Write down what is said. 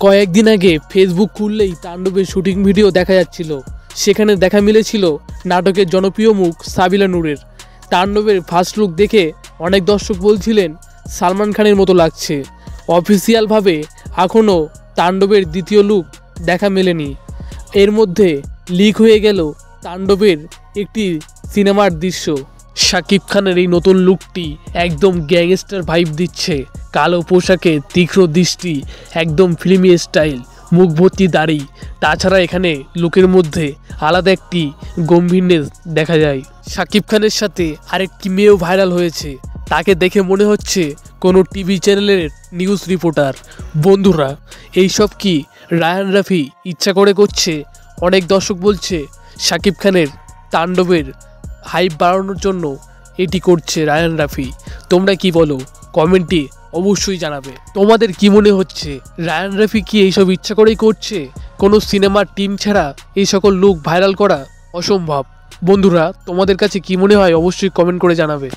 কয়েকদিন আগে ফেসবুক খুললেই তাণ্ডবের শুটিং ভিডিও দেখা যাচ্ছিল। সেখানে দেখা মিলেছিল নাটকের জনপ্রিয় মুখ সাবিলা নূরের। তাণ্ডবের ফার্স্ট লুক দেখে অনেক দর্শক বলছিলেন সালমান খানের মতো লাগছে। অফিসিয়ালভাবে এখনও তাণ্ডবের দ্বিতীয় লুক দেখা মেলেনি। এর মধ্যে লিক হয়ে গেল তাণ্ডবের একটি সিনেমার দৃশ্য। শাকিব খানের এই নতুন লুকটি একদম গ্যাংস্টার ভাইব দিচ্ছে। কালো পোশাকে তীক্ষ্ণ দৃষ্টি, একদম ফিল্মি স্টাইল, মুখ ভর্তি দাড়ি। তাছাড়া এখানে লুকের মধ্যে আলাদা একটি গম্ভীরনেস দেখা যায়। শাকিব খানের সাথে আরেকটি মেয়েও ভাইরাল হয়েছে। তাকে দেখে মনে হচ্ছে কোনো টিভি চ্যানেলের নিউজ রিপোর্টার। বন্ধুরা, এইসব কি রায়ান রাফি ইচ্ছা করে করছে? অনেক দর্শক বলছে শাকিব খানের তাণ্ডবের হাইপ বাড়ানোর জন্য এটি করছে রায়ান রাফি। তোমরা কি বলো? কমেন্টে অবশ্যই জানাবে। তোমাদের কি মনে হচ্ছে, রায়ান রাফি কি এইসব ইচ্ছা করেই করছে? কোনো সিনেমার টিম ছাড়া এই সকল লুক ভাইরাল করা অসম্ভব। বন্ধুরা, তোমাদের কাছে কি মনে হয় অবশ্যই কমেন্ট করে জানাবে।